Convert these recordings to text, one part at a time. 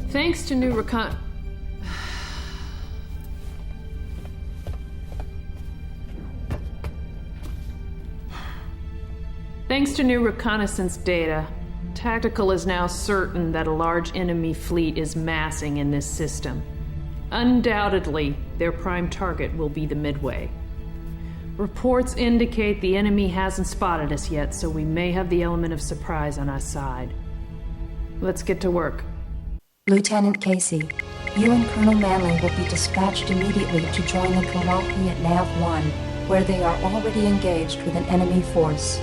Thanks to new Thanks to new reconnaissance data, Tactical is now certain that a large enemy fleet is massing in this system. Undoubtedly, their prime target will be the Midway. Reports indicate the enemy hasn't spotted us yet, so we may have the element of surprise on our side. Let's get to work. Lieutenant Casey, you and Colonel Manley will be dispatched immediately to join the Kilrathi at Nav-1, where they are already engaged with an enemy force.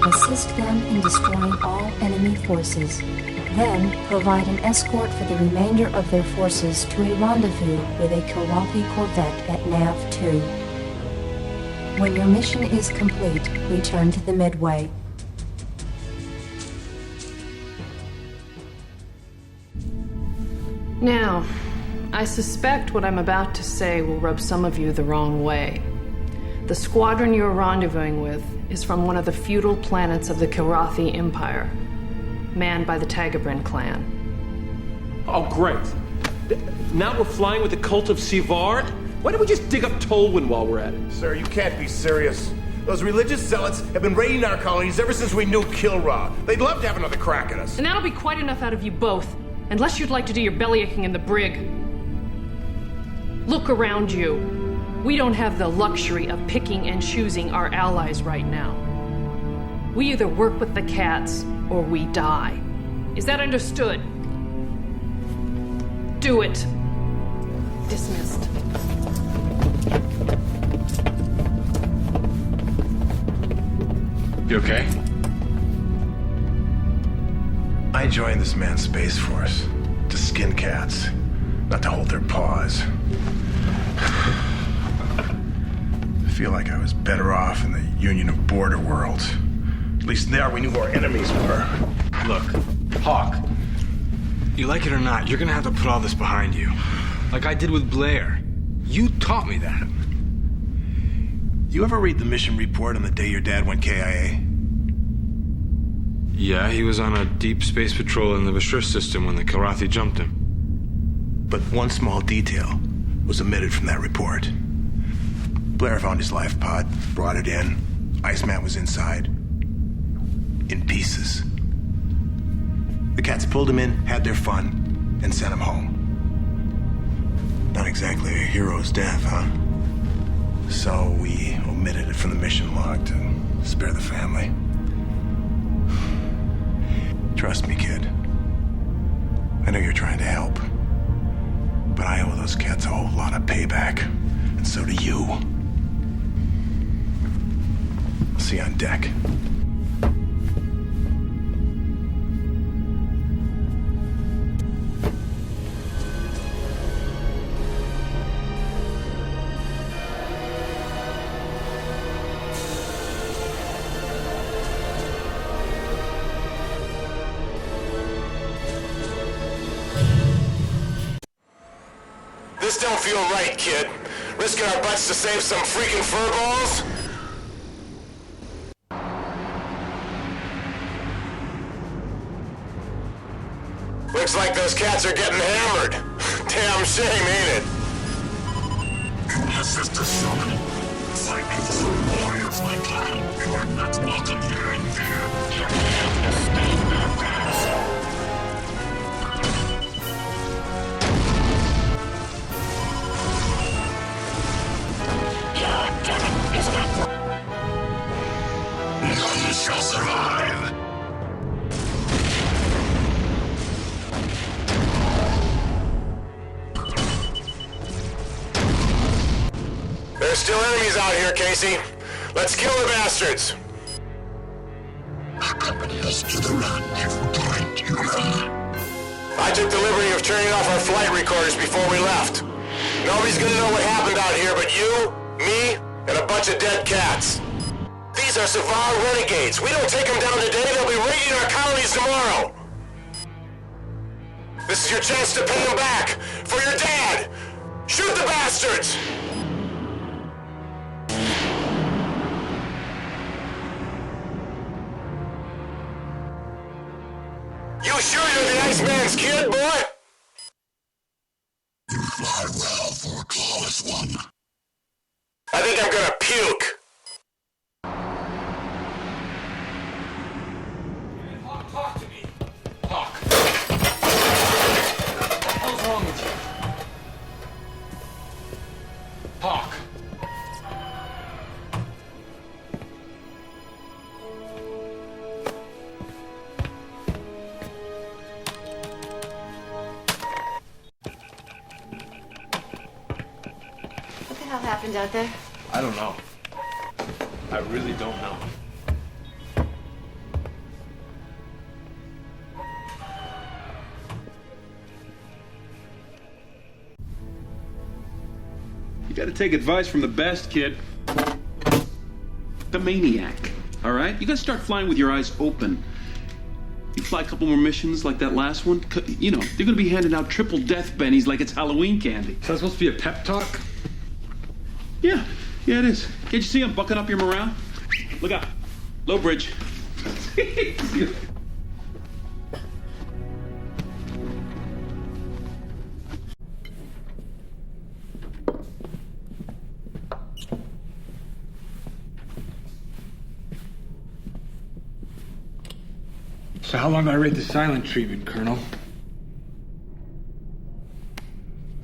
Assist them in destroying all enemy forces. Then provide an escort for the remainder of their forces to a rendezvous with a Kilrathi corvette at Nav-2. When your mission is complete, return to the Midway. Now, I suspect what I'm about to say will rub some of you the wrong way. The squadron you're rendezvousing with is from one of the feudal planets of the Kilrathi Empire, manned by the Tagabrin clan. Oh, great. Now we're flying with the cult of Sivard? Why don't we just dig up Tolwyn while we're at it? Sir, you can't be serious. Those religious zealots have been raiding our colonies ever since we knew Kilrathi. They'd love to have another crack at us. And that'll be quite enough out of you both, unless you'd like to do your bellyaching in the brig. Look around you. We don't have the luxury of picking and choosing our allies right now. We either work with the cats, or we die. Is that understood? Do it. Dismissed. You okay? I joined this man's Space Force to skin cats, not to hold their paws. I feel like I was better off in the Union of Border Worlds. At least there we knew who our enemies were. Look, Hawk, you like it or not, you're gonna have to put all this behind you. Like I did with Blair. You taught me that. You ever read the mission report on the day your dad went KIA? Yeah, he was on a deep space patrol in the Vashur system when the Kilrathi jumped him. But one small detail was omitted from that report. Blair found his life pod, brought it in. Iceman was inside. In pieces. The cats pulled him in, had their fun, and sent him home. Not exactly a hero's death, huh? So we omitted it from the mission log to spare the family. Trust me, kid. I know you're trying to help. But I owe those cats a whole lot of payback. And so do you. I'll see you on deck. This don't feel right, kid. Risking our butts to save some freaking furballs? Looks like those cats are getting hammered. Damn shame, ain't it? Sister Summoning. Fighting for the warriors like that. You are not welcome here in fear. You have to stay their path. You shall survive. There's still enemies out here, Casey. Let's kill the bastards. Accompany us to the rendezvous point, Kilrathi. I took the liberty of turning off our flight recorders before we left. Nobody's gonna know what happened out here but you, me, and a bunch of dead cats. These are Savard renegades. We don't take them down today, they'll be raiding our colonies tomorrow. This is your chance to pay them back. For your dad. Shoot the bastards! You sure you're the Iceman's kid, boy? happened out there? I don't know. I really don't know. You gotta take advice from the best, kid. The Maniac, all right? You gotta start flying with your eyes open. You fly a couple more missions like that last one, you know, they're gonna be handing out triple death bennies like it's Halloween candy. Is that supposed to be a pep talk? Yeah, it is. Can't you see I'm bucking up your morale? Look out. Low bridge. So how long do I rate the silent treatment, Colonel?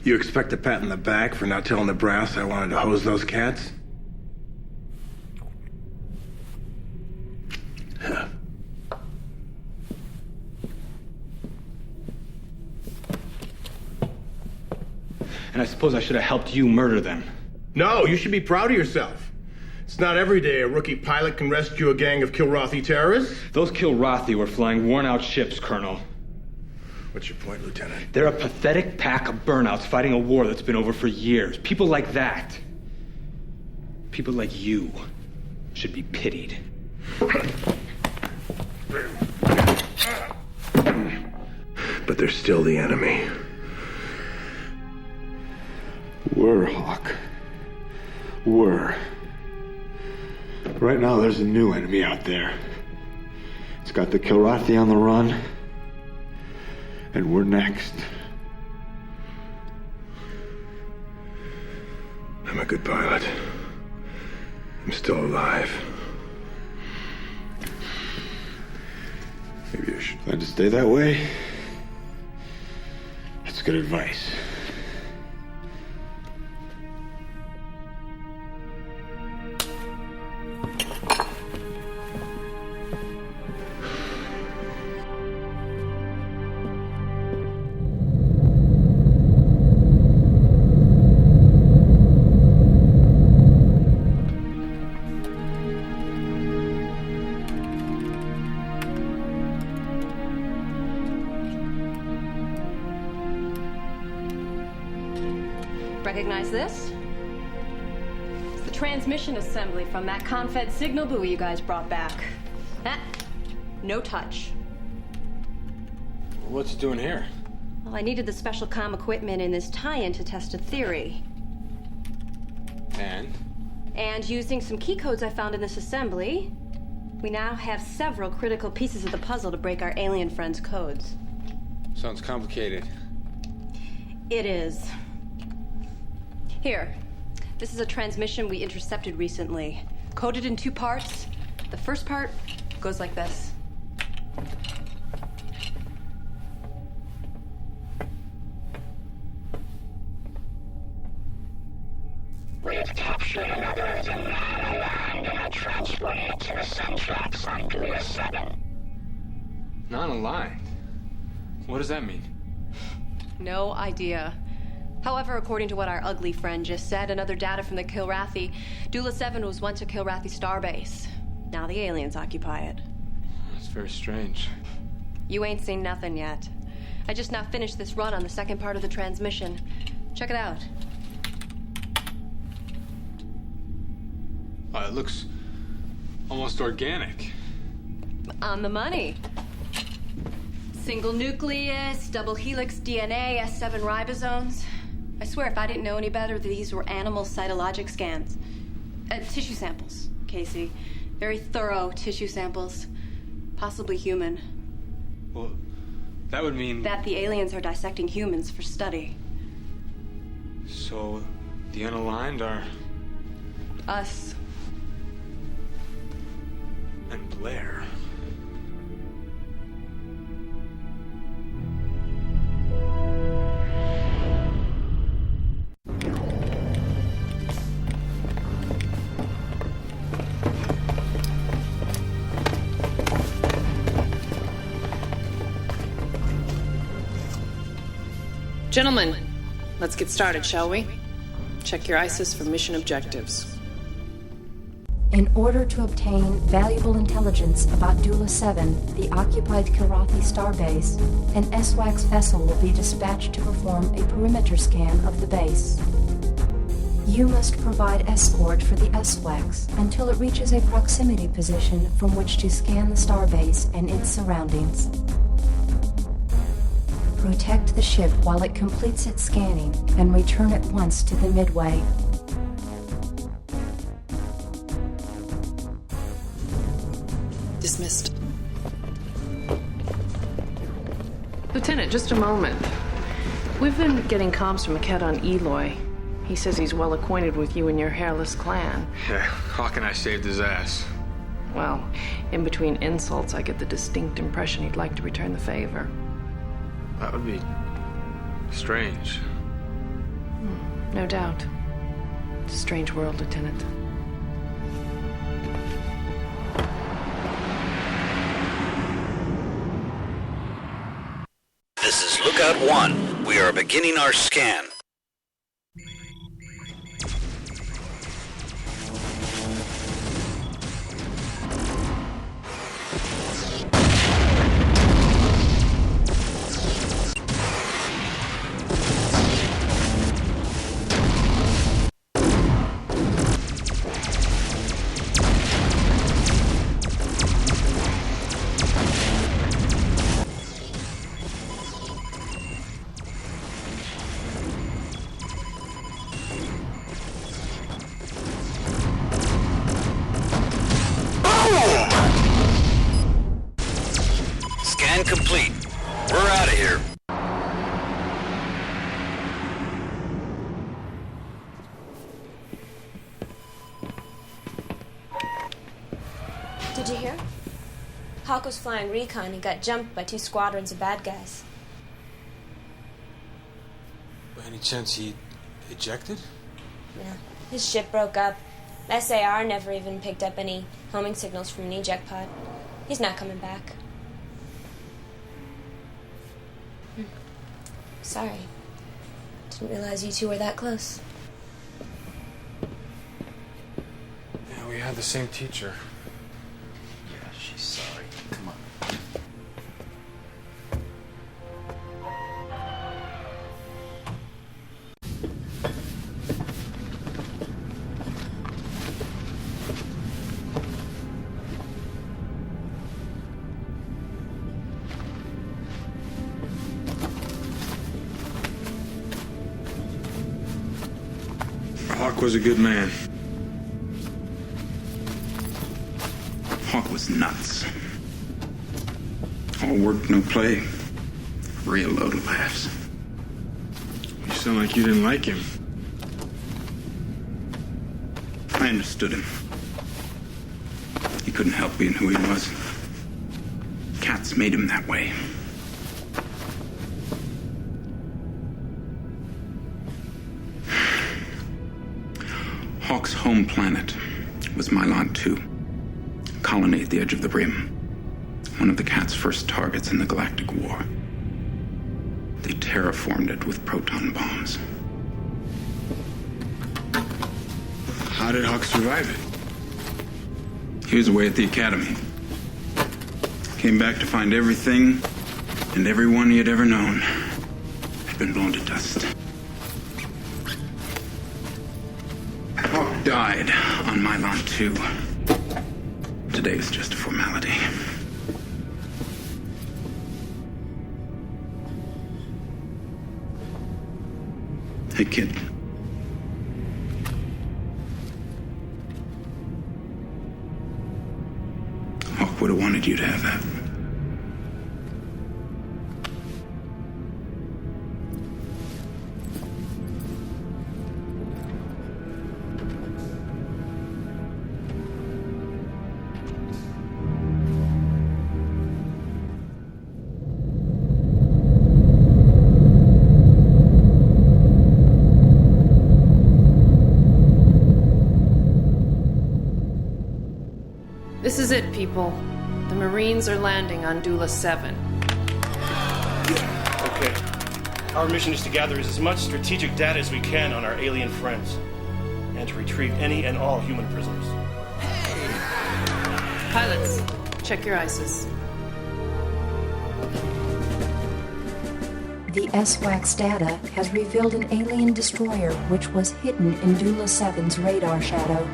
You expect a pat in the back for not telling the brass I wanted to hose those cats? Huh. And I suppose I should have helped you murder them. No, you should be proud of yourself. It's not every day a rookie pilot can rescue a gang of Kilrathi terrorists. Those Kilrathi were flying worn-out ships, Colonel. What's your point, Lieutenant? They're a pathetic pack of burnouts fighting a war that's been over for years. People like that. People like you should be pitied. But they're still the enemy. Were, Hawk. Were. Right now, there's a new enemy out there. It's got the Kilrathi on the run. And we're next. I'm a good pilot. I'm still alive. Maybe I should plan to stay that way. That's good advice. Recognize this? It's the transmission assembly from that Confed signal buoy you guys brought back. No touch. What's it doing here? Well, I needed the special comm equipment in this tie-in to test a theory. And using some key codes I found in this assembly, we now have several critical pieces of the puzzle to break our alien friends' codes. Sounds complicated. It is. Here, this is a transmission we intercepted recently. Coded in 2 parts. The first part goes like this. We've captured another of them non-aligned and are transporting it to the sun tracks on Gula 7. Non-aligned? What does that mean? No idea. However, according to what our ugly friend just said and other data from the Kilrathi, Dula 7 was once a Kilrathi starbase. Now the aliens occupy it. That's very strange. You ain't seen nothing yet. I just now finished this run on the second part of the transmission. Check it out. It looks almost organic. On the money. Single nucleus, double helix DNA, S7 ribosomes. I swear, if I didn't know any better, these were animal cytologic scans. Tissue samples, Casey. Very thorough tissue samples. Possibly human. Well, that would mean... that the aliens are dissecting humans for study. So, the unaligned are... Us. And Blair. Gentlemen, let's get started, shall we? Check your ISIS for mission objectives. In order to obtain valuable intelligence about Dula 7, the occupied Kilrathi starbase, an SWAX vessel will be dispatched to perform a perimeter scan of the base. You must provide escort for the SWAX until it reaches a proximity position from which to scan the starbase and its surroundings. Protect the ship while it completes its scanning and return at once to the Midway. Dismissed. Lieutenant, just a moment. We've been getting comms from a cat on Eloy. He says he's well acquainted with you and your hairless clan. Yeah, Hawk and I saved his ass. Well, in between insults, I get the distinct impression he'd like to return the favor. That would be strange. No doubt. It's a strange world, Lieutenant. This is Lookout 1. We are beginning our scan. Scan complete. We're out of here. Did you hear? Hawk was flying recon and got jumped by 2 squadrons of bad guys. By any chance he ejected? Yeah, his ship broke up. SAR never even picked up any homing signals from an eject pod. He's not coming back. Sorry. Didn't realize you two were that close. Yeah, we had the same teacher. Yeah, she's sorry. Come on. Hawk was a good man. Hawk was nuts. All work, no play. Real load of laughs. You sound like you didn't like him. I understood him. He couldn't help being who he was. Cats made him that way. Hawk's home planet was Mylon 2, a colony at the edge of the rim, one of the Cat's first targets in the Galactic War. They terraformed it with proton bombs. How did Hawk survive it? He was away at the academy. Came back to find everything and everyone he had ever known had been blown to dust. Hawk died on Mylon 2. Today is just a formality. Hey, kid. Hawk would have wanted you to have that. This is it, people. The Marines are landing on Dula 7. Okay. Our mission is to gather as much strategic data as we can on our alien friends, and to retrieve any and all human prisoners. Pilots, check your ISIS. The SWAX data has revealed an alien destroyer which was hidden in Dula 7's radar shadow.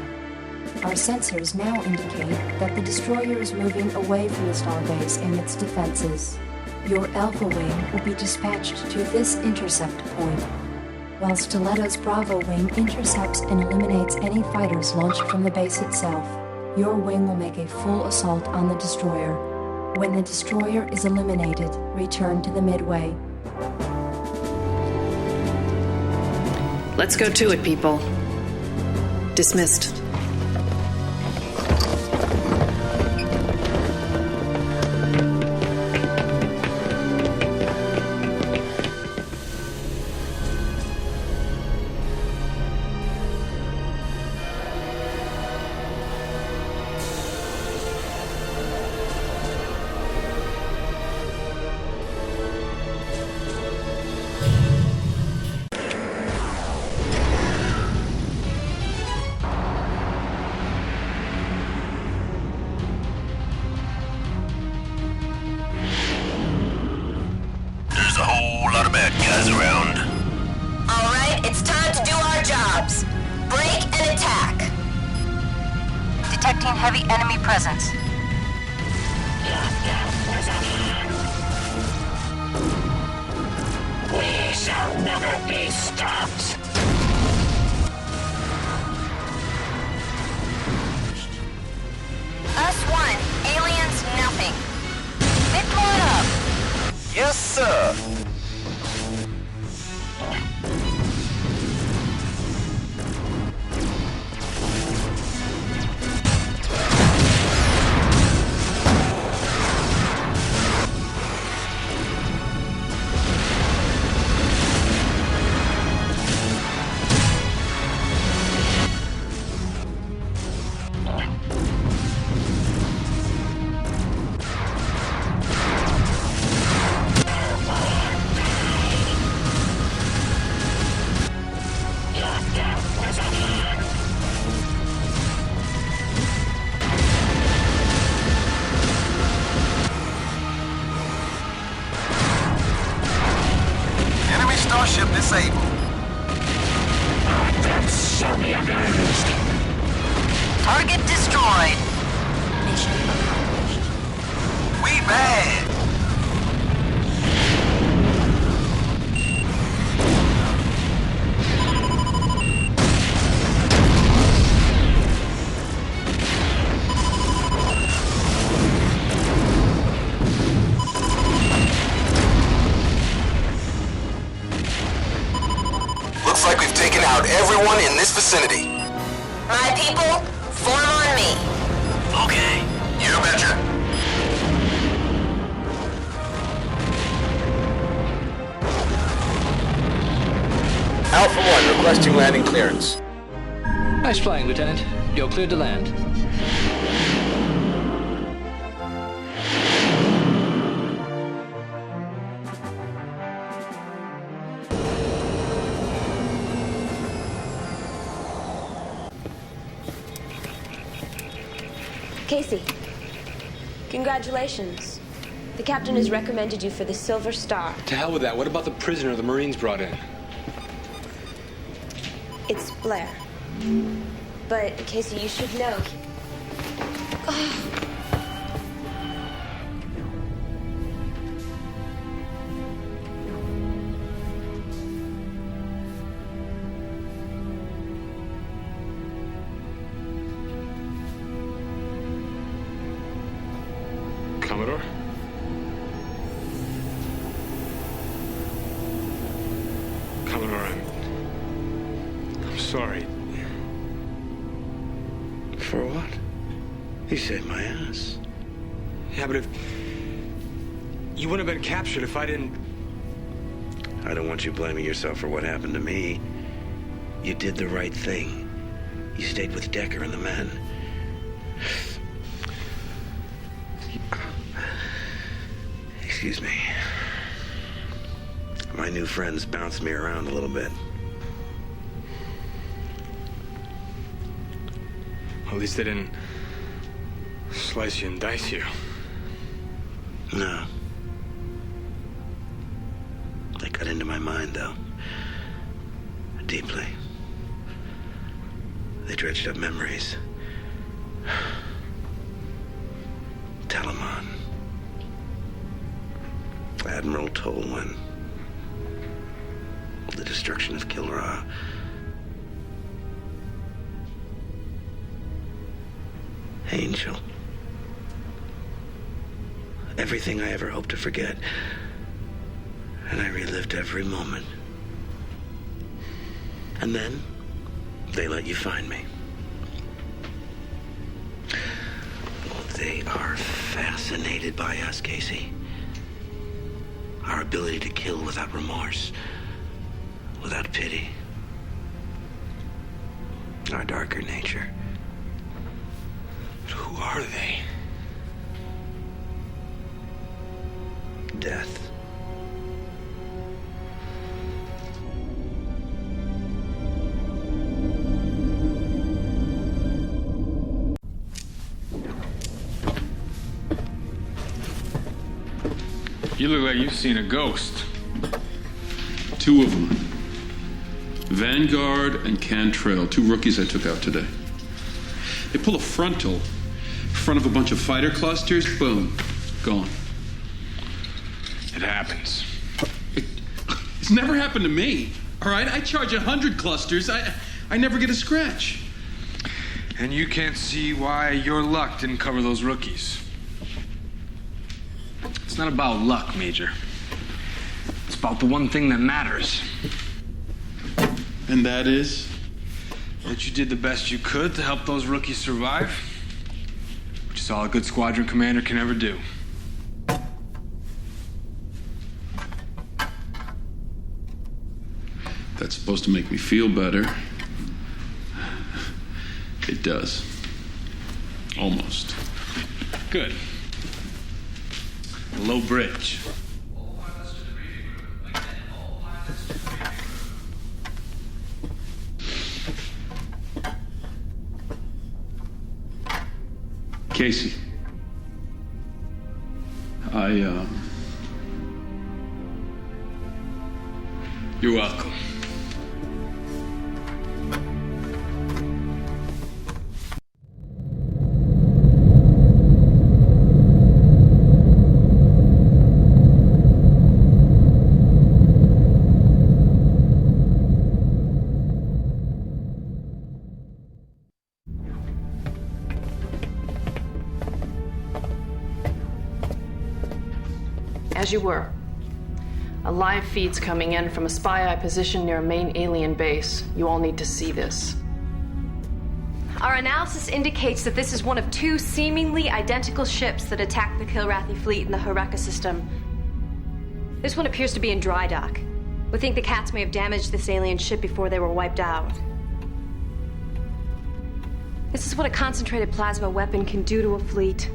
Our sensors now indicate that the destroyer is moving away from the starbase and its defenses. Your Alpha Wing will be dispatched to this intercept point, while Stiletto's Bravo Wing intercepts and eliminates any fighters launched from the base itself. Your wing will make a full assault on the destroyer. When the destroyer is eliminated, return to the Midway. Let's go to it, people. Dismissed. Heavy enemy presence. We shall never be stopped. Us one, aliens nothing. Pick one up. Yes, sir. Starship disabled. Target destroyed. Mission accomplished. We bad. Looks like we've taken out everyone in this vicinity. My people, form on me. Okay. You betcha. Alpha 1 requesting landing clearance. Nice flying, Lieutenant. You're cleared to land. Casey, congratulations. The captain has recommended you for the Silver Star. To hell with that. What about the prisoner the Marines brought in? It's Blair. But, Casey, you should know. Commodore? Commodore, I'm sorry. For what? He saved my ass. Yeah, but if... You wouldn't have been captured if I didn't... I don't want you blaming yourself for what happened to me. You did the right thing. You stayed with Decker and the men. Excuse me. I'm My new friends bounced me around a little bit. At least they didn't slice you and dice you. No. They cut into my mind, though. Deeply. They dredged up memories. Telemon. Admiral Tolwyn. The destruction of Kilrathi. Angel. Everything I ever hoped to forget. And I relived every moment. And then, they let you find me. Well, they are fascinated by us, Casey. Our ability to kill without remorse. Without pity. Our darker nature. But who are they? Death. You look like you've seen a ghost. Two of them. Vanguard and Cantrell, two rookies I took out today. They pull a frontal in front of a bunch of fighter clusters, boom, gone. It happens. It's never happened to me, all right? I charge 100 clusters. I never get a scratch. And you can't see why your luck didn't cover those rookies. It's not about luck, Major. It's about the one thing that matters. And that is? That you did the best you could to help those rookies survive. Which is all a good squadron commander can ever do. That's supposed to make me feel better. It does. Almost. Good. Low bridge. Casey. You're welcome. As you were. A live feed's coming in from a spy eye position near a main alien base. You all need to see this. Our analysis indicates that this is one of two seemingly identical ships that attacked the Kilrathi fleet in the Horeka system. This one appears to be in dry dock. We think the cats may have damaged this alien ship before they were wiped out. This is what a concentrated plasma weapon can do to a fleet.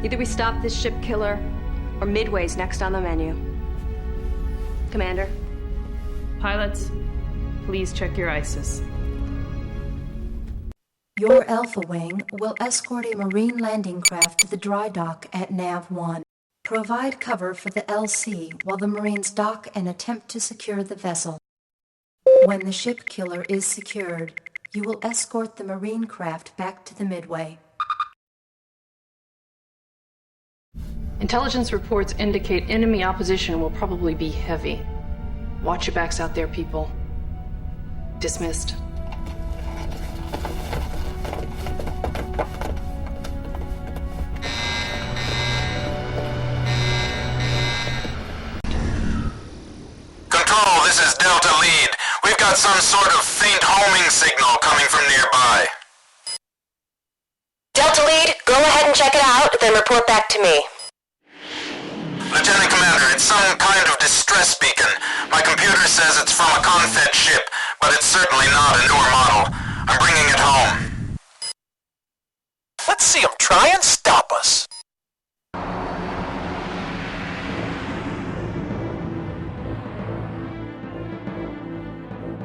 Either we stop this ship killer, or Midway's next on the menu. Commander. Pilots, please check your ISIS. Your Alpha Wing will escort a Marine landing craft to the dry dock at NAV-1. Provide cover for the LC while the Marines dock and attempt to secure the vessel. When the ship killer is secured, you will escort the Marine craft back to the Midway. Intelligence reports indicate enemy opposition will probably be heavy. Watch your backs out there, people. Dismissed. Control, this is Delta Lead. We've got some sort of faint homing signal coming from nearby. Delta Lead, go ahead and check it out, then report back to me. Lieutenant Commander, it's some kind of distress beacon. My computer says it's from a Confed ship, but it's certainly not a newer model. I'm bringing it home. Let's see him try and stop us.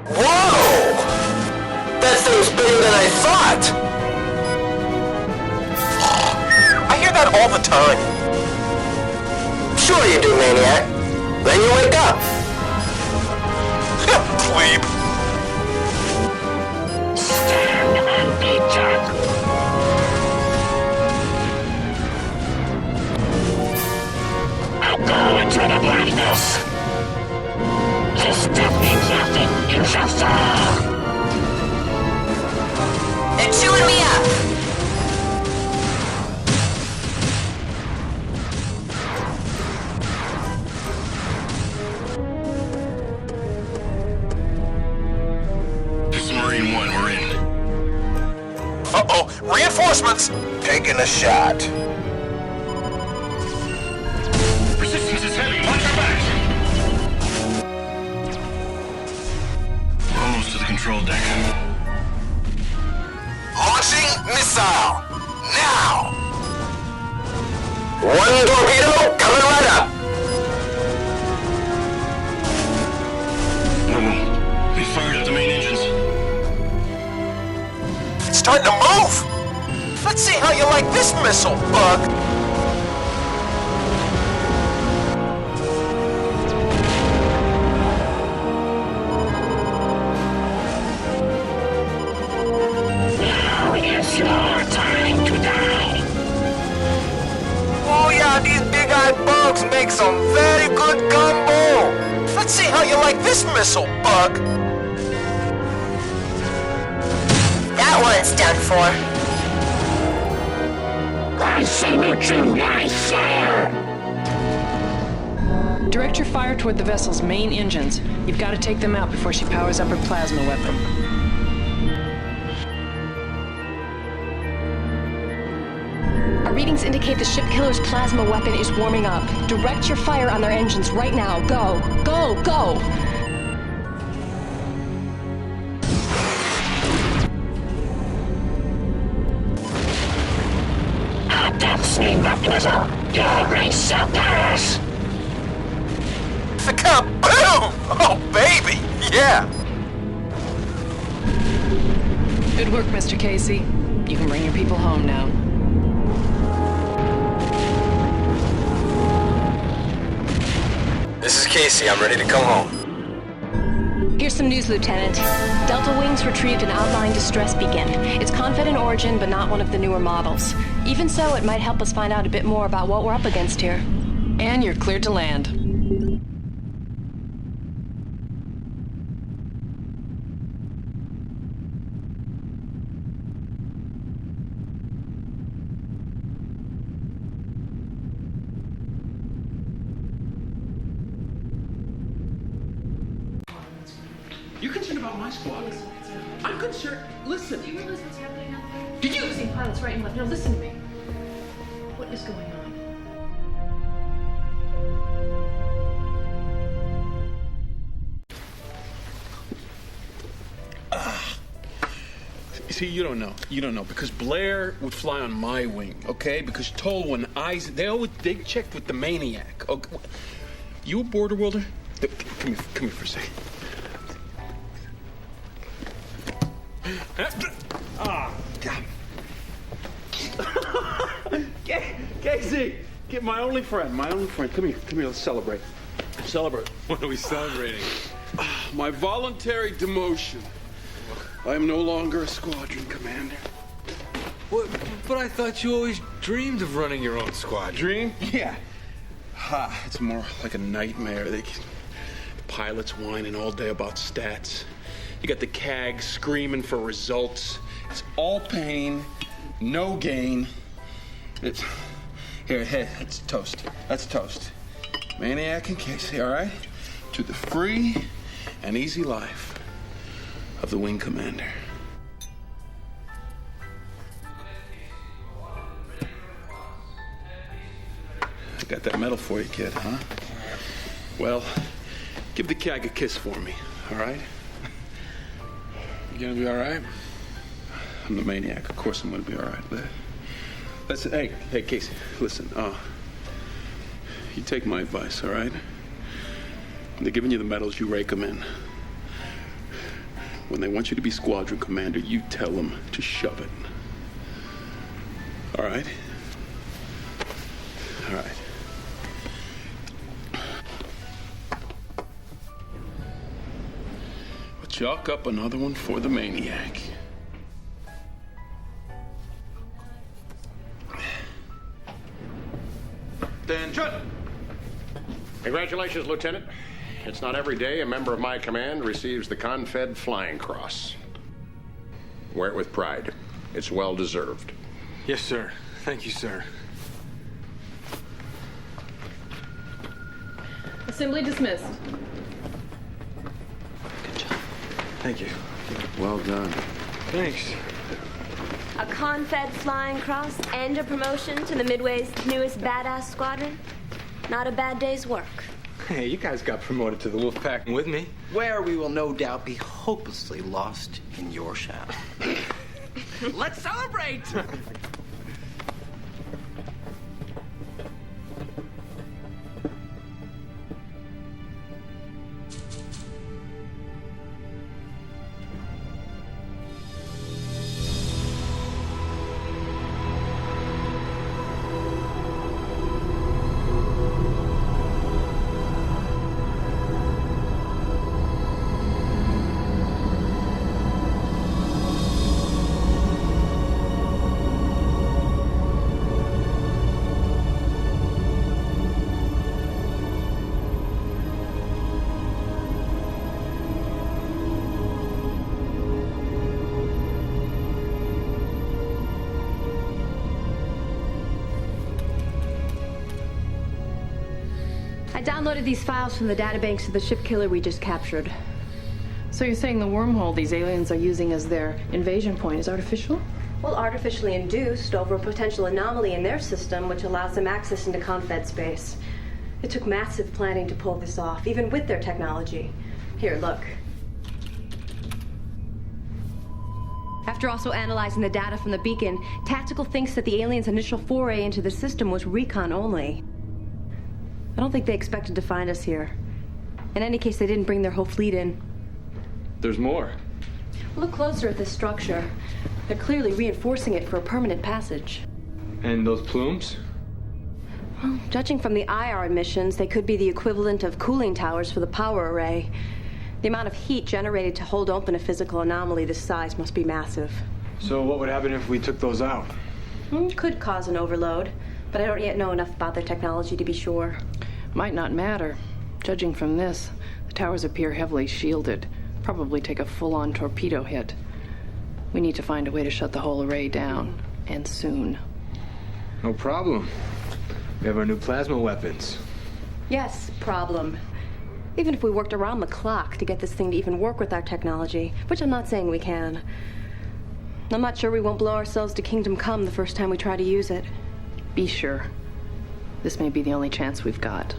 Whoa! That thing's bigger than I thought! I hear that all the time. Sure you do, Maniac. Then you wake up. Plebe. Stand and be done. I'll go into the blackness. To stop me, nothing you shall fall. They're chewing me up. This is Marine 1, we're in. Uh-oh, reinforcements! Taking a shot. Resistance is heavy, watch your back. Almost to the control deck. Launching missile! Now! One torpedo coming right up! We fired at the main engines. It's starting to move! Let's see how you like this missile, Bug! Now is your time to die. Oh yeah, these big-eyed bugs make some very good gumbo! Let's see how you like this missile, Bug! That one's done for. I salute you, my sire. Direct your fire toward the vessel's main engines. You've got to take them out before she powers up her plasma weapon. Our readings indicate the ship killer's plasma weapon is warming up. Direct your fire on their engines right now. Go! Go! Go! Death's name up, Blizzle. Your race shall perish. Kaboom! Oh, baby! Yeah! Good work, Mr. Casey. You can bring your people home now. This is Casey. I'm ready to come home. Here's some news, Lieutenant. Delta Wings retrieved an outlying distress beacon. It's Confed in origin, but not one of the newer models. Even so, it might help us find out a bit more about what we're up against here. And you're cleared to land. You're concerned about my squad. I'm concerned. Listen. Do you realize what's happening out there? Did you losing pilots right and left? Now listen to me. What is going on? See, you don't know. You don't know because Blair would fly on my wing, okay? Because Tolwyn, they checked with the Maniac. Okay? You a border welder? Come here for a second. Ah, God. Casey, get my only friend. Come here, let's celebrate. What are we celebrating? My voluntary demotion. I am no longer a squadron commander. What? But I thought you always dreamed of running your own squadron. Dream? Yeah. It's more like a nightmare. The pilots whining all day about stats. You got the CAG screaming for results. It's all pain, no gain. Here, that's toast. That's toast. Maniac and Casey, all right? To the free and easy life of the wing commander. I got that medal for you, kid, huh? Well, give the CAG a kiss for me, all right? You gonna be all right? I'm the Maniac. Of course I'm gonna be all right. Listen, hey, Casey, listen, you take my advice, all right? When they're giving you the medals, you rake them in. When they want you to be squadron commander, you tell them to shove it. All right? All right. We'll chalk up another one for the Maniac. Attention! Congratulations, Lieutenant. It's not every day a member of my command receives the Confed Flying Cross. Wear it with pride. It's well deserved. Yes, sir. Thank you, sir. Assembly dismissed. Thank you. Well done. Thanks. A Confed Flying Cross and a promotion to the Midway's newest badass squadron? Not a bad day's work. Hey, you guys got promoted to the Wolfpack with me. Where we will no doubt be hopelessly lost in your shadow. Let's celebrate! I downloaded these files from the databanks of the ship killer we just captured. So you're saying the wormhole these aliens are using as their invasion point is artificial? Well, artificially induced over a potential anomaly in their system which allows them access into Confed space. It took massive planning to pull this off, even with their technology. Here, look. After also analyzing the data from the beacon, Tactical thinks that the aliens' initial foray into the system was recon only. I don't think they expected to find us here. In any case, they didn't bring their whole fleet in. There's more. Look closer at this structure. They're clearly reinforcing it for a permanent passage. And those plumes? Well, judging from the IR emissions, they could be the equivalent of cooling towers for the power array. The amount of heat generated to hold open a physical anomaly this size must be massive. So what would happen if we took those out? Could cause an overload, but I don't yet know enough about their technology to be sure. Might not matter. Judging from this, the towers appear heavily shielded. Probably take a full-on torpedo hit. We need to find a way to shut the whole array down, and soon. No problem. We have our new plasma weapons. Yes, problem. Even if we worked around the clock to get this thing to even work with our technology, which I'm not saying we can. I'm not sure we won't blow ourselves to kingdom come the first time we try to use it. Be sure. This may be the only chance we've got.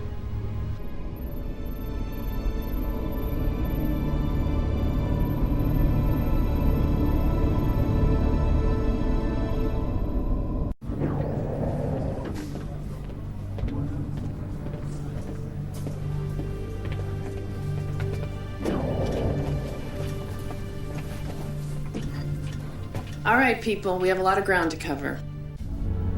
All right, people, we have a lot of ground to cover.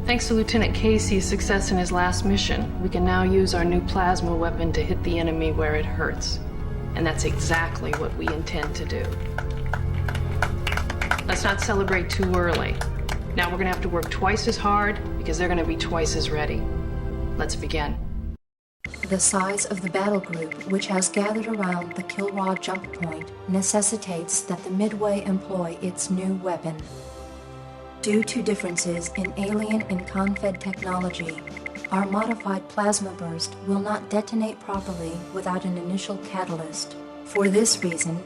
Thanks to Lieutenant Casey's success in his last mission, we can now use our new plasma weapon to hit the enemy where it hurts. And that's exactly what we intend to do. Let's not celebrate too early. Now we're gonna have to work twice as hard because they're gonna be twice as ready. Let's begin. The size of the battle group, which has gathered around the Kilrathi jump point, necessitates that the Midway employ its new weapon. Due to differences in alien and Confed technology, our modified plasma burst will not detonate properly without an initial catalyst. For this reason,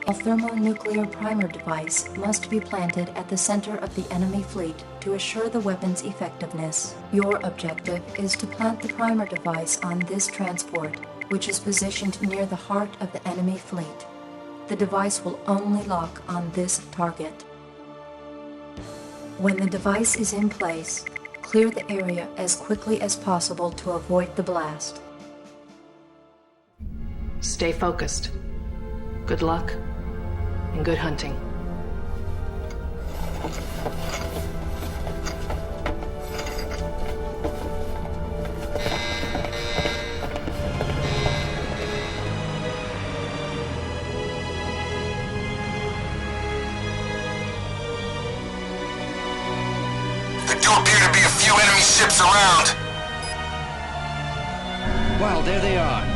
a thermonuclear primer device must be planted at the center of the enemy fleet to assure the weapon's effectiveness. Your objective is to plant the primer device on this transport, which is positioned near the heart of the enemy fleet. the device will only lock on this target. When the device is in place, clear the area as quickly as possible to avoid the blast. Stay focused. Good luck, and good hunting. Ships around. Well, there they are.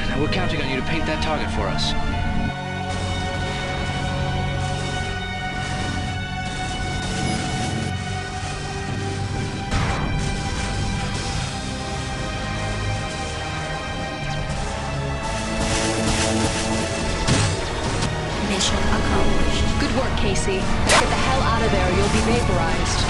Now we're counting on you to paint that target for us. Mission accomplished. Good work, Casey. Get the hell out of there. You'll be vaporized.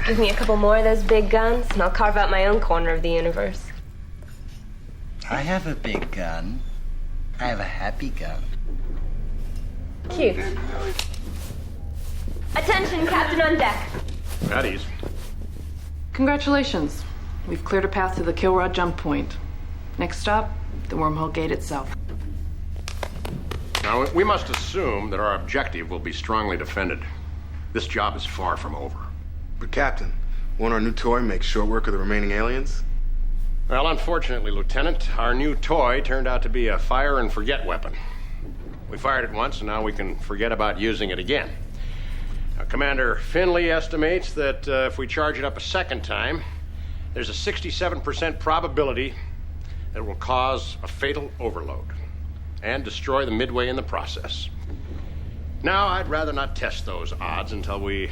Give me a couple more of those big guns, and I'll carve out my own corner of the universe. I have a big gun. I have a happy gun. Cute. Attention, Captain on deck. At ease. Congratulations. We've cleared a path to the Kilrathi jump point. Next stop, the Wormhole gate itself. Now, we must assume that our objective will be strongly defended. This job is far from over. But Captain, won't our new toy make short work of the remaining aliens? Well, unfortunately, Lieutenant, our new toy turned out to be a fire-and-forget weapon. We fired it once, and now we can forget about using it again. Now, Commander Finley estimates that if we charge it up a second time, there's a 67% probability that it will cause a fatal overload and destroy the Midway in the process. Now, I'd rather not test those odds until we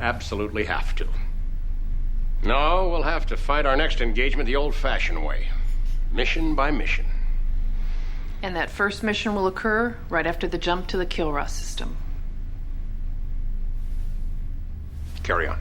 absolutely have to. No, we'll have to fight our next engagement the old-fashioned way, mission by mission. And that first mission will occur right after the jump to the Kilrathi system. Carry on.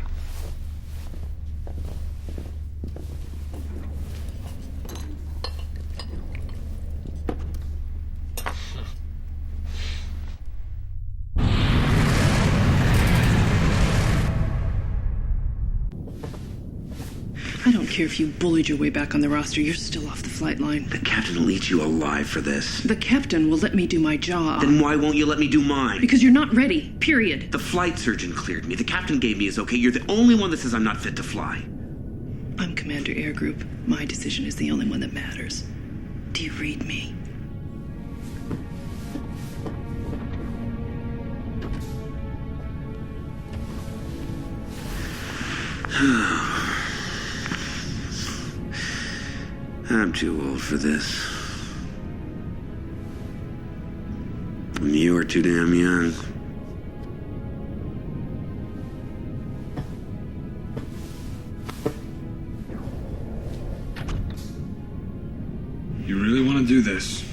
I don't care if you bullied your way back on the roster, you're still off the flight line. The captain will eat you alive for this. The captain will let me do my job. Then why won't you let me do mine? Because you're not ready, period. The flight surgeon cleared me. The captain gave me his okay. You're the only one that says I'm not fit to fly. I'm Commander Air Group. My decision is the only one that matters. Do you read me? I'm too old for this. You were too damn young. You really want to do this?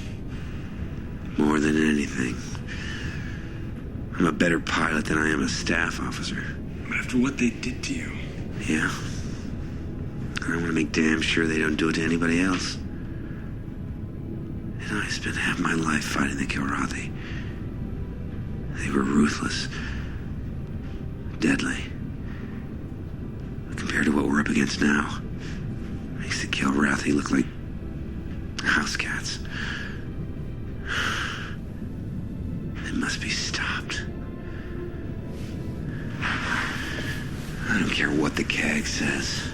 More than anything. I'm a better pilot than I am a staff officer. But after what they did to you... Yeah. I want to make damn sure they don't do it to anybody else. You know, I spent half my life fighting the Kilrathi. They were ruthless. Deadly. Compared to what we're up against now, makes the Kilrathi look like house cats. It must be stopped. I don't care what the CAG says.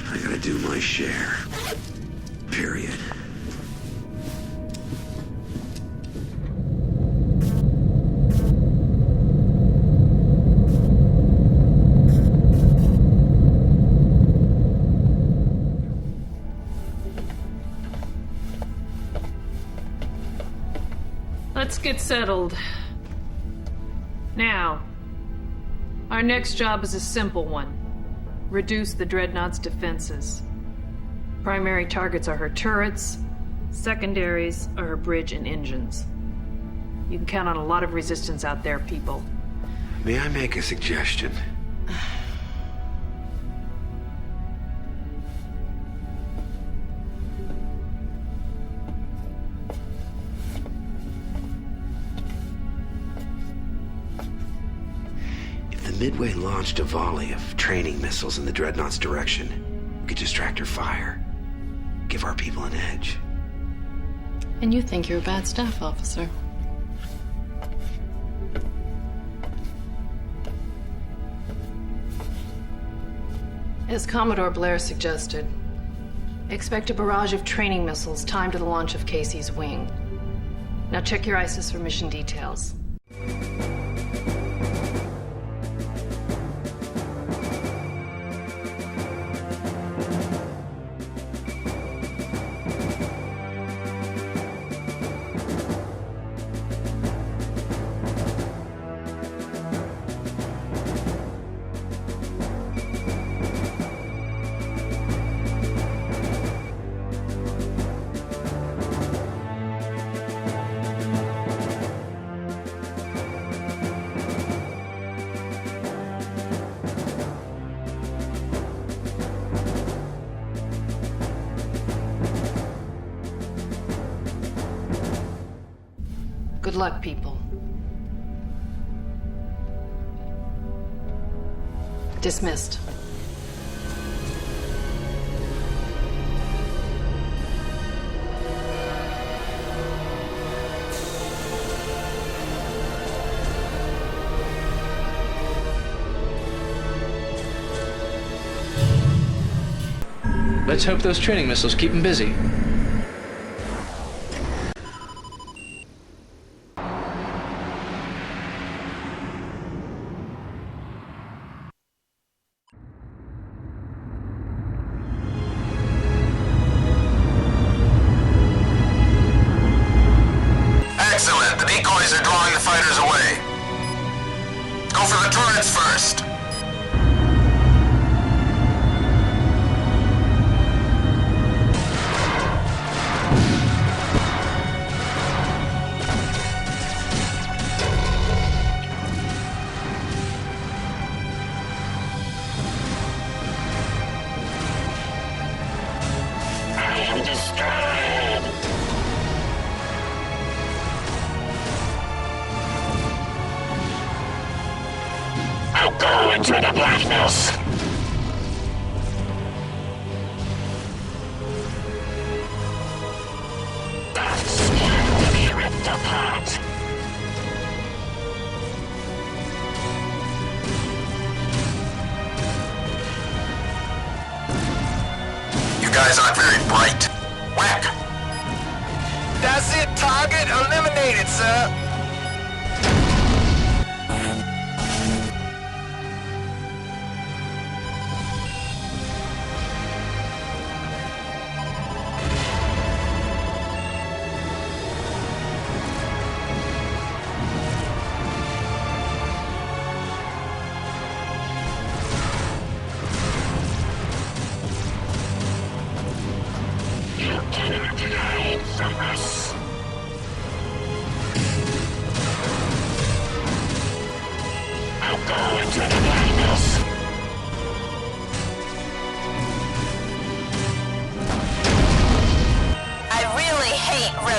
I gotta do my share. Period. Let's get settled. Now, our next job is a simple one. Reduce the dreadnought's defenses. Primary targets are her turrets. Secondaries are her bridge and engines. You can count on a lot of resistance out there, people. May I make a suggestion? Midway launched a volley of training missiles in the dreadnought's direction. We could distract her fire. Give our people an edge. And you think you're a bad staff officer? As Commodore Blair suggested, expect a barrage of training missiles timed to the launch of Casey's wing. Now check your ISIS for mission details. Good luck, people. Dismissed. Let's hope those training missiles keep them busy. Excellent. The decoys are drawing the fighters away. Go for the turrets first. I am destroyed. I'll go into the blackness. That skin will be ripped apart. You guys aren't very bright. Whack! That's it, target eliminated, sir.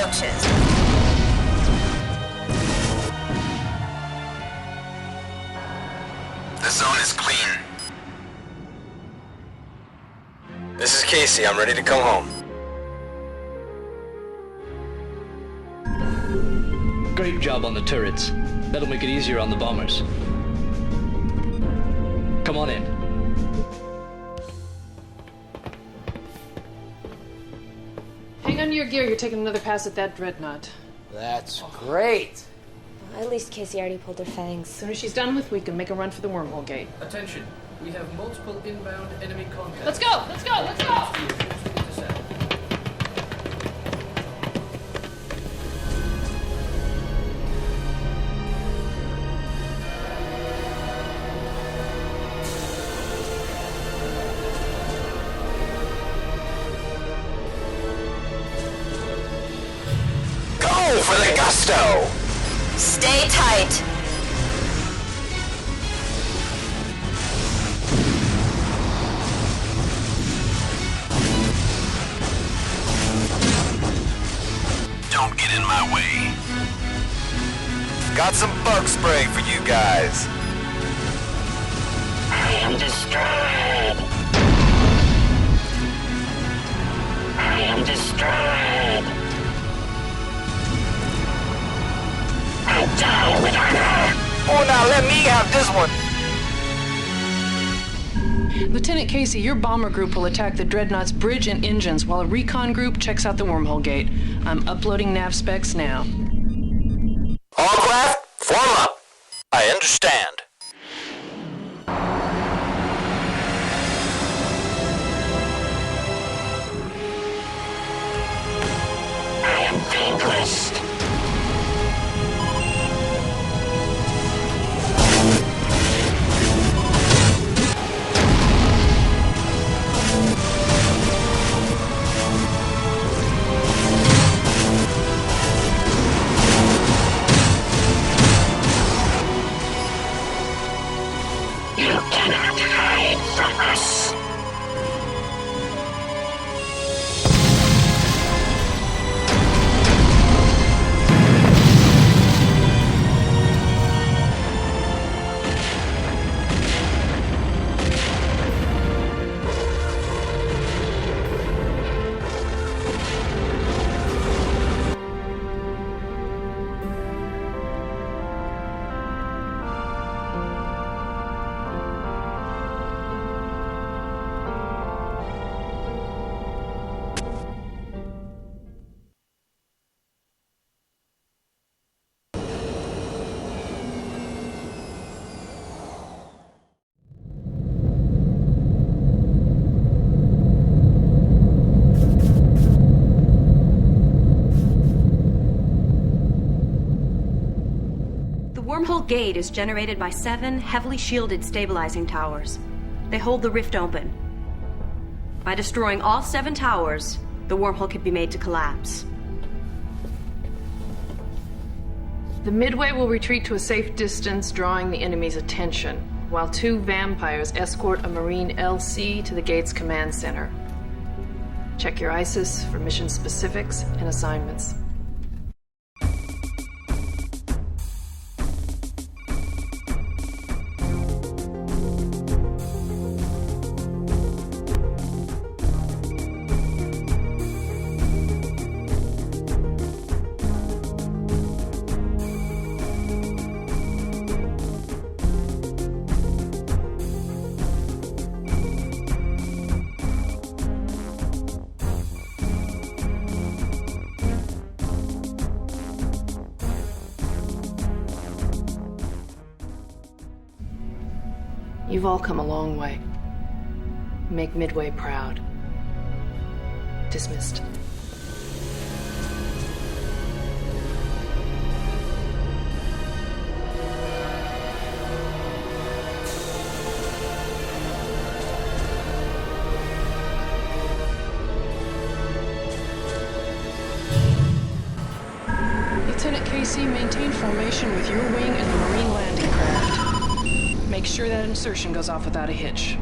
roaches. The zone is clean. This is Casey. I'm ready to come home. Great job on the turrets. That'll make it easier on the bombers. Come on in. Hang on to your gear. You're taking another pass at that dreadnought. That's great. Well, at least Casey already pulled her fangs. As soon as she's done with, we can make a run for the wormhole gate. Attention. We have multiple inbound enemy contacts. Let's go! Let's go! Let's go! Go for the gusto! Stay tight. Don't get in my way. Got some bug spray for you guys. I am destroyed. I am destroyed. I die with honor. Oh, now let me have this one. Lieutenant Casey, your bomber group will attack the dreadnought's bridge and engines while a recon group checks out the wormhole gate. I'm uploading nav specs now. All craft, form up. I understand. I am vanquished. You cannot hide from us. The wormhole gate is generated by 7 heavily shielded stabilizing towers. They hold the rift open. By destroying all 7 towers, the wormhole can be made to collapse. The Midway will retreat to a safe distance, drawing the enemy's attention, while 2 vampires escort a Marine LC to the gate's command center. Check your ISIS for mission specifics and assignments. You've all come a long way. Make Midway proud. Dismissed. Lieutenant Casey, maintain formation with your wing and the Marine landing craft. Make sure that insertion goes off without a hitch.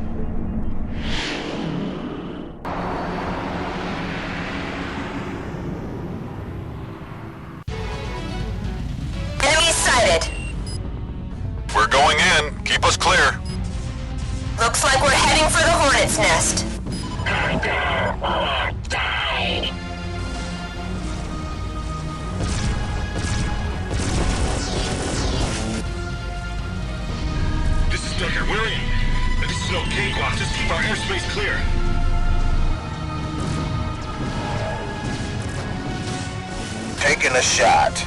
for the Hornet's Nest. Conquer or die. This is Decker. We're in. This is no cakewalk. Just keep our airspace clear. Taking a shot.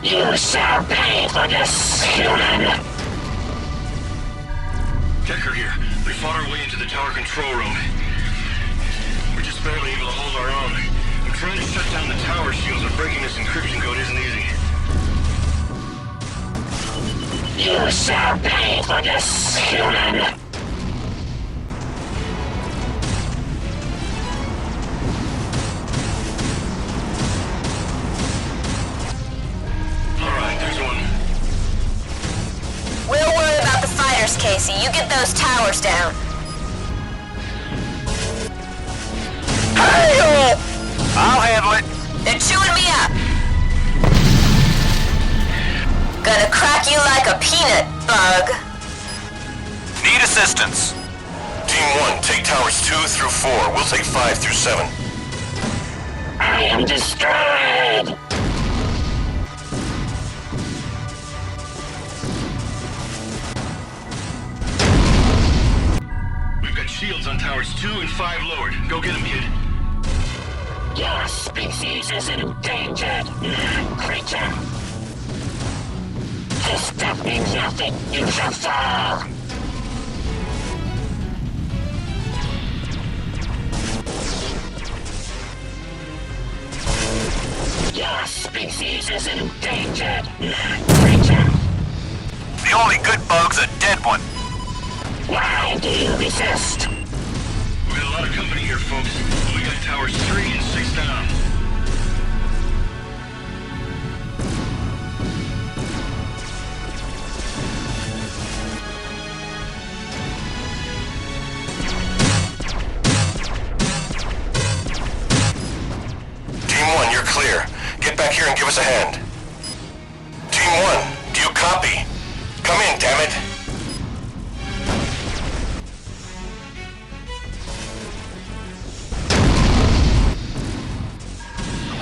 You shall pay for this, human. Decker here. We fought our way into the tower control room. We're just barely able to hold our own. I'm trying to shut down the tower shields, but breaking this encryption code isn't easy. You shall pay for this, human. We'll worry about the fighters, Casey. You get those towers down. Hey! I'll handle it. They're chewing me up. Gonna crack you like a peanut, bug. Need assistance. Team 1, take towers 2 through 4. We'll take 5 through 7. I am destroyed. Shields on towers 2 and 5 lowered. Go get them, kid. Your species is an endangered creature. To stop me nothing, you shall fall. Your species is an endangered creature. The only good bug's a dead one. Why do you resist? We got a lot of company here, folks. We got towers 3 and 6 down. Team 1, you're clear. Get back here and give us a hand. Team 1, do you copy? Come in, damn it.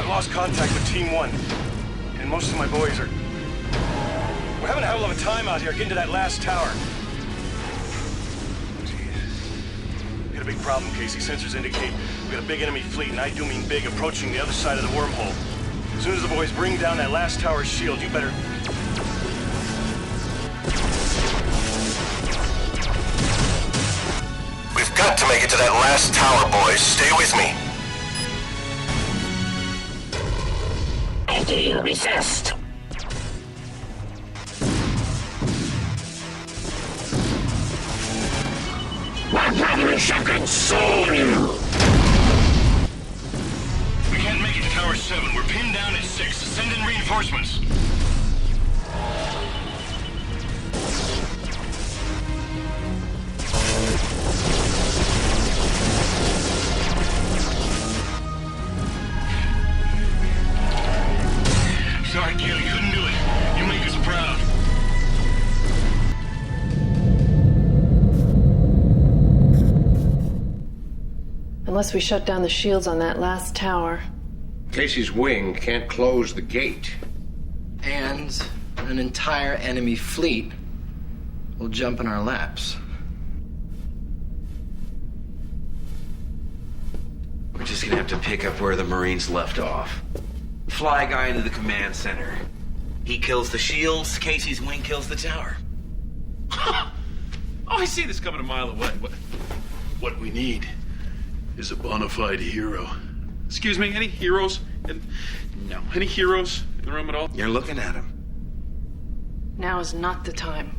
Lost contact with Team 1, and most of my boys are... We're having a hell of a time out here getting to that last tower. We got a big problem, Casey. Sensors indicate we got a big enemy fleet, and I do mean big, approaching the other side of the wormhole. As soon as the boys bring down that last tower's shield, you better... We've got to make it to that last tower, boys. Stay with me. Do you resist? My brother shall console you! We can't make it to Tower 7. We're pinned down at 6. Send in reinforcements. Sorry, kid, I couldn't do it. You make us proud. Unless we shut down the shields on that last tower. Casey's wing can't close the gate. And an entire enemy fleet will jump in our laps. We're just gonna have to pick up where the Marines left off. Fly guy into the command center. He kills the shields, Casey's wing kills the tower. Oh, I see this coming a mile away. What we need is a bona fide hero. Excuse me, any heroes? No. Any heroes in the room at all? You're looking at him. Now is not the time.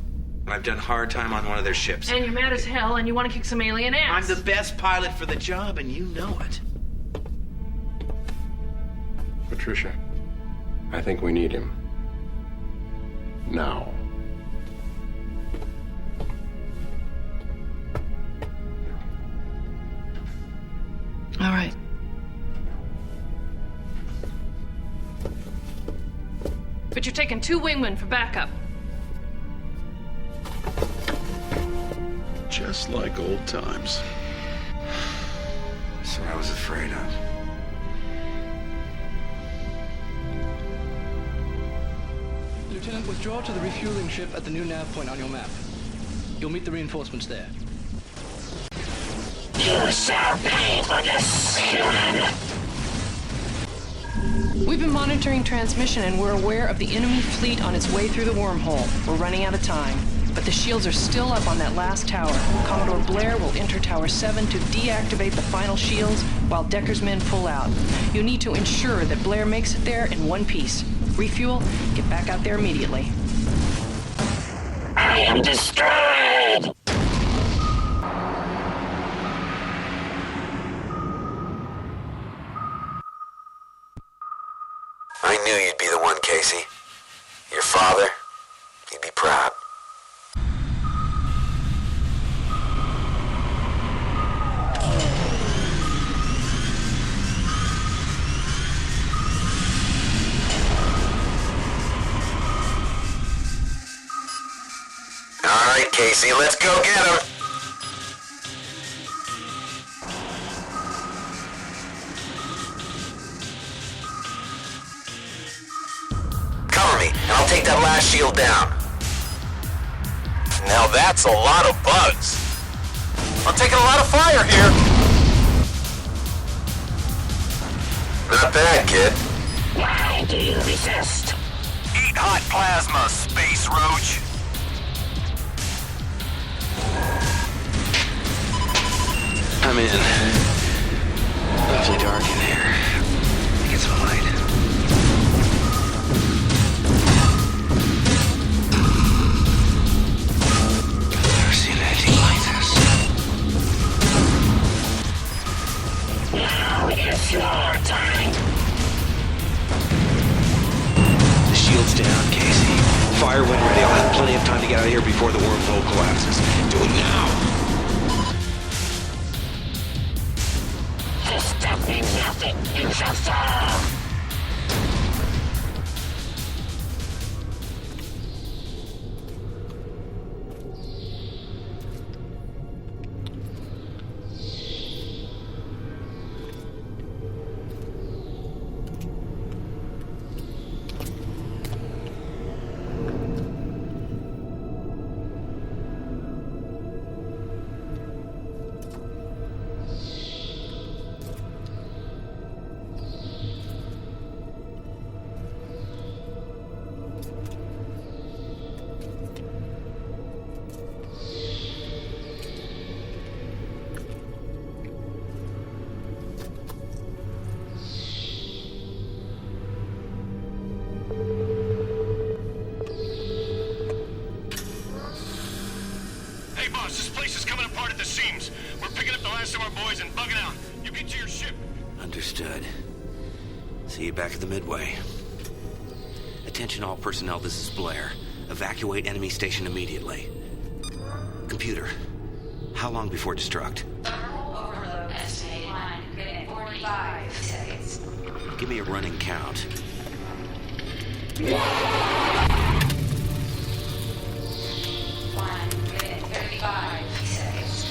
I've done hard time on one of their ships. And you're mad as hell and you want to kick some alien ass. I'm the best pilot for the job and you know it. Patricia, I think we need him. Now. All right. But you're taking 2 wingmen for backup. Just like old times. That's what I was afraid of. Lieutenant, withdraw to the refueling ship at the new nav point on your map. You'll meet the reinforcements there. You shall pay for this, human. We've been monitoring transmission and we're aware of the enemy fleet on its way through the wormhole. We're running out of time, but the shields are still up on that last tower. Commodore Blair will enter Tower 7 to deactivate the final shields while Decker's men pull out. You need to ensure that Blair makes it there in one piece. Refuel, get back out there immediately. I am destroyed! I knew you'd be the one, Casey. Your father, he'd be proud. All right, Casey, let's go get him. Cover me, and I'll take that last shield down. Now that's a lot of bugs. I'm taking a lot of fire here. Not bad, kid. Why do you resist? Eat hot plasma, space roach. I'm in. Awfully dark in here. Get some light. Never seen anything like this. Now is your time. The shield's down, Casey. Fire when ready. I'll have plenty of time to get out of here before the wormhole collapses. Do it now. This does mean nothing. You shall fall. Understood. See you back at the Midway. Attention all personnel, this is Blair. Evacuate enemy station immediately. Computer, how long before destruct? Overload estimated 145 seconds. Give me a running count. 135 seconds.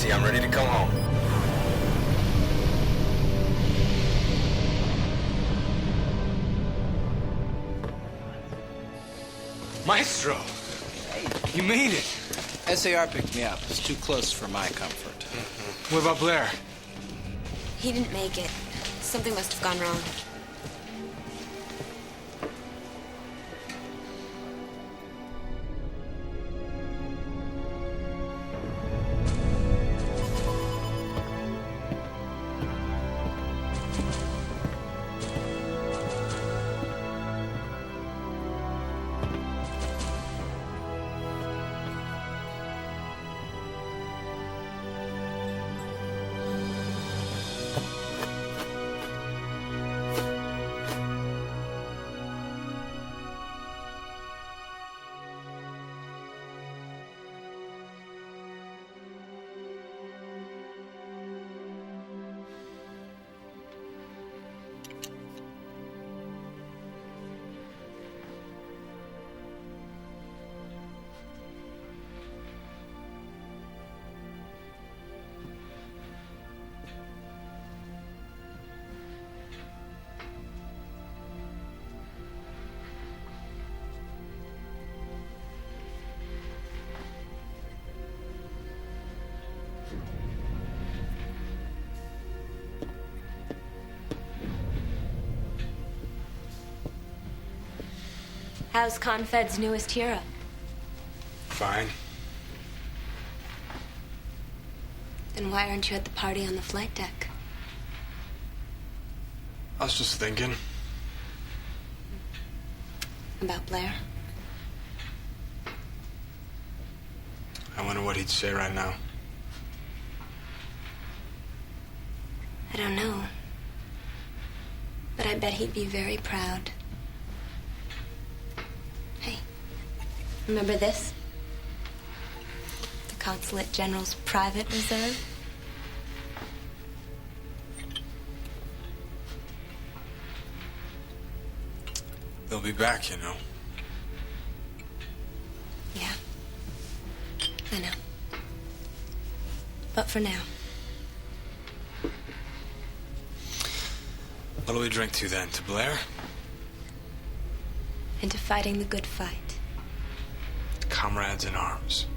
Casey. I'm ready to come home. Maestro! You made it! SAR picked me up. It's too close for my comfort. What about Blair? He didn't make it. Something must have gone wrong. How's Confed's newest hero? Fine. Then why aren't you at the party on the flight deck? I was just thinking. About Blair? I wonder what he'd say right now. I don't know. But I bet he'd be very proud. Hey, remember this? The Consulate General's private reserve? They'll be back, you know. Yeah. I know. But for now. What'll we drink to then? To Blair? Into fighting the good fight. Comrades in arms.